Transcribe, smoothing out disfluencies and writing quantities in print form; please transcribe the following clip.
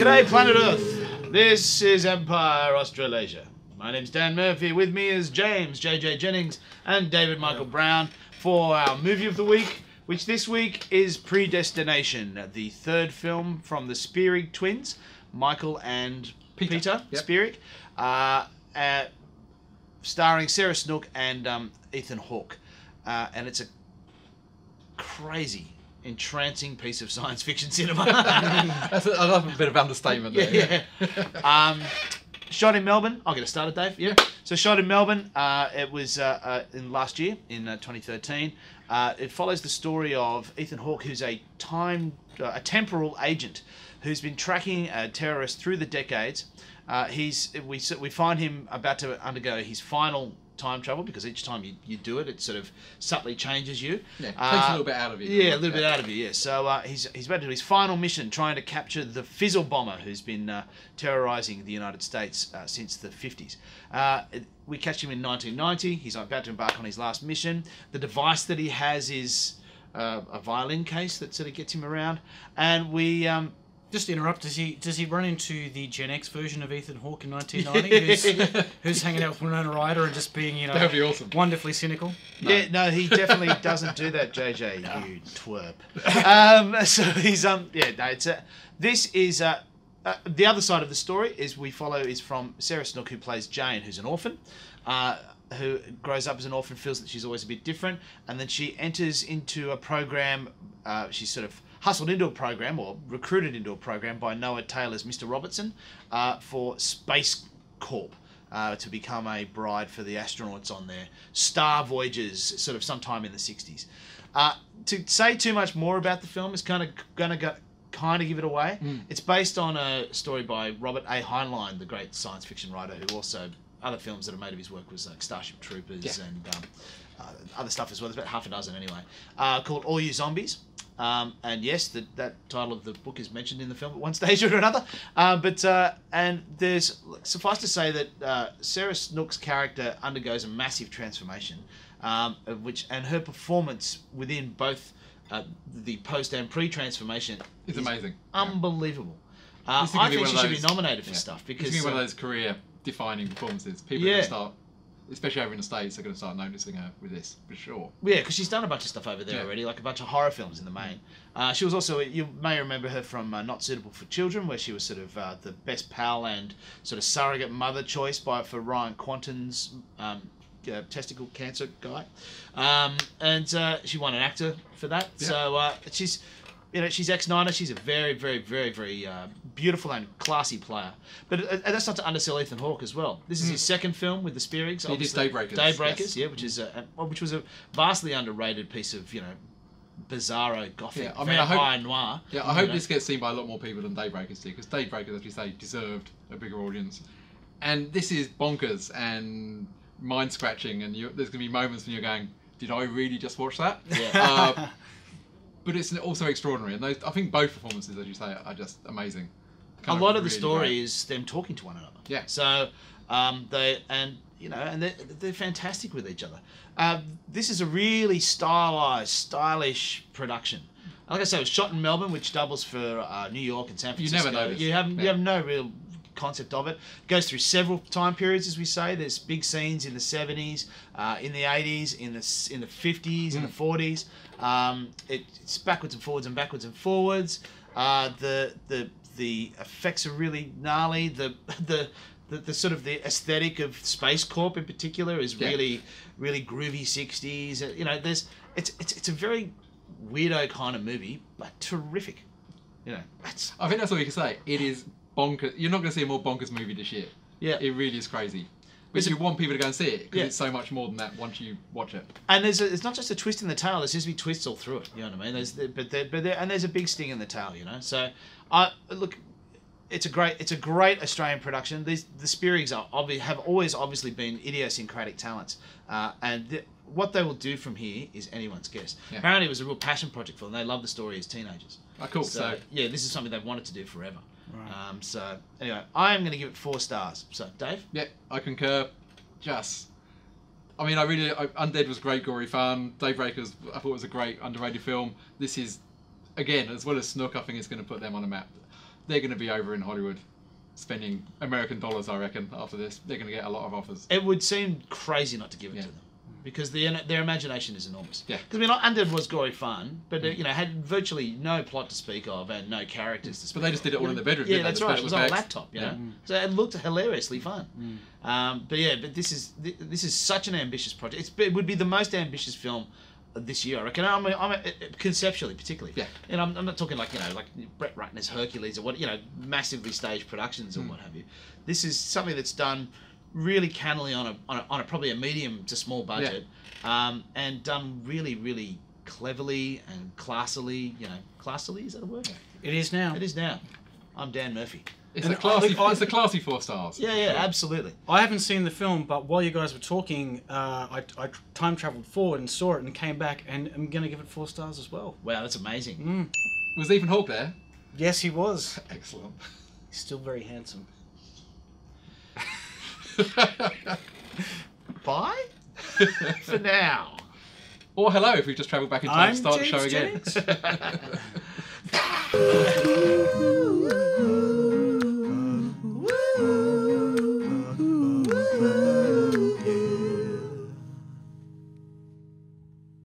G'day, planet Earth. This is Empire Australasia. My name's Dan Murphy. With me is James J.J. Jennings and David Michael Brown for our movie of the week, which this week is Predestination, the third film from the Spierig twins, Michael and Peter Spierig, starring Sarah Snook and Ethan Hawke. And it's a crazy, entrancing piece of science fiction cinema. I love a bit of understatement there. Yeah. Shot in Melbourne. I'll get it started, Dave. Yeah. So shot in Melbourne. It was in last year, in 2013. It follows the story of Ethan Hawke, who's a temporal agent who's been tracking a terrorist through the decades. We find him about to undergo his final time travel, because each time you do it, it sort of subtly changes you. Yeah, takes a little bit out of you. Yeah, a little bit out of you, yeah. So he's about to do his final mission, trying to capture the Fizzle bomber who's been terrorising the United States since the 50s. We catch him in 1990. He's about to embark on his last mission. The device that he has is a violin case that sort of gets him around. And we... Just to interrupt, does he run into the Gen X version of Ethan Hawke in 1990, who's hanging out with Winona Ryder and just being, you know, that'd be awesome, wonderfully cynical? No. Yeah, no, he definitely doesn't do that, JJ. No. You twerp. So he's this is the other side of the story is from Sarah Snook, who plays Jane, who's an orphan. Who grows up as an orphan, feels that she's always a bit different, and then she enters into a program. She's sort of hustled into a program, or recruited into a program by Noah Taylor's Mr. Robertson for Space Corp, to become a bride for the astronauts on their star voyages, sort of sometime in the 60s. To say too much more about the film is kind of give it away. It's based on a story by Robert A. Heinlein, the great science fiction writer, who also, other films that are made of his work was like Starship Troopers and other stuff as well. There's about half a dozen anyway. Called All You Zombies. And yes, that title of the book is mentioned in the film at one stage or another. And there's, suffice to say that Sarah Snook's character undergoes a massive transformation, and her performance within both the post and pre-transformation is amazing, unbelievable. I think she should be nominated for stuff, because it's one of those career-defining performances. People are going to start, especially over in the States, are going to start noticing her with this, for sure. Yeah, because she's done a bunch of stuff over there already, like a bunch of horror films in the main. She was also, you may remember her from Not Suitable for Children, where she was sort of the best pal and sort of surrogate mother choice for Ryan Quanten's testicle cancer guy. And she won an actor for that. Yeah. So she's ex-Niner. She's a very, very, very, very beautiful and classy player. But that's not to undersell Ethan Hawke as well. This is his second film with the Spierigs. He did Daybreakers. Daybreakers, yes. Which was a vastly underrated piece of, bizarro gothic vampire noir. Yeah, I hope this gets seen by a lot more people than Daybreakers did, because Daybreakers, as you say, deserved a bigger audience. And this is bonkers and mind-scratching, and there's going to be moments when you're going, did I really just watch that? Yeah. But it's also extraordinary, and I think both performances, as you say, are just amazing. A lot of the story is them talking to one another. Yeah. So they're fantastic with each other. This is a really stylized, stylish production. Like I said, it was shot in Melbourne, which doubles for New York and San Francisco. You never notice. You have no real concept of it. It goes through several time periods, as we say. There's big scenes in the 70s, in the 80s, in the 50s, in the 40s. It's backwards and forwards and backwards and forwards. The effects are really gnarly. The sort of the aesthetic of Space Corp in particular is really, really groovy 60s. It's a very weirdo kind of movie, but terrific. I think that's all you can say. It is bonkers. You're not going to see a more bonkers movie this year. Yeah, it really is crazy. But you want people to go and see it, because it's so much more than that once you watch it. And it's not just a twist in the tail. There seems to be twists all through it. You know what I mean? There's a big sting in the tail. So, look, it's a great Australian production. The Spierigs have always obviously been idiosyncratic talents, and what they will do from here is anyone's guess. Yeah. Apparently, it was a real passion project for them. They love the story as teenagers. Oh, cool. So yeah, this is something they've wanted to do forever. Right. So anyway, I am going to give it 4 stars. So Dave? Yeah, I concur. Undead was great, gory fun. Daybreakers, I thought was a great underrated film. This is, again, as well as Snook, I think it's going to put them on a map. they're going to be over in Hollywood spending American dollars, I reckon, after this. They're going to get a lot of offers. It would seem crazy not to give it Yeah. to them. Because their imagination is enormous. Yeah. Because, I mean, Undead was gory fun, but, you know, had virtually no plot to speak of and no characters to speak of. But they just did it all in the bedroom, Yeah, didn't they? that's Just right. put It it was with on a bags. laptop, you know. So it looked hilariously fun. But this is such an ambitious project. It would be the most ambitious film this year, I reckon. Conceptually, particularly. Yeah. And I'm not talking like, you know, like Brett Ratner's Hercules or what, you know, massively staged productions or what have you. This is something that's done really cannily on a probably a medium to small budget, and done really, really cleverly and classily. You know, classily, is that a word? It is now. It is now. I'm Dan Murphy. It's a classy 4 stars. Yeah, absolutely. I haven't seen the film, but while you guys were talking, I time travelled forward and saw it and came back, and I'm going to give it 4 stars as well. Wow, that's amazing. Was Ethan Hawke there? Yes, he was. Excellent. He's still very handsome. Bye? For now. Or hello, if we've just travelled back in time I'm to start the show James again. Jennings.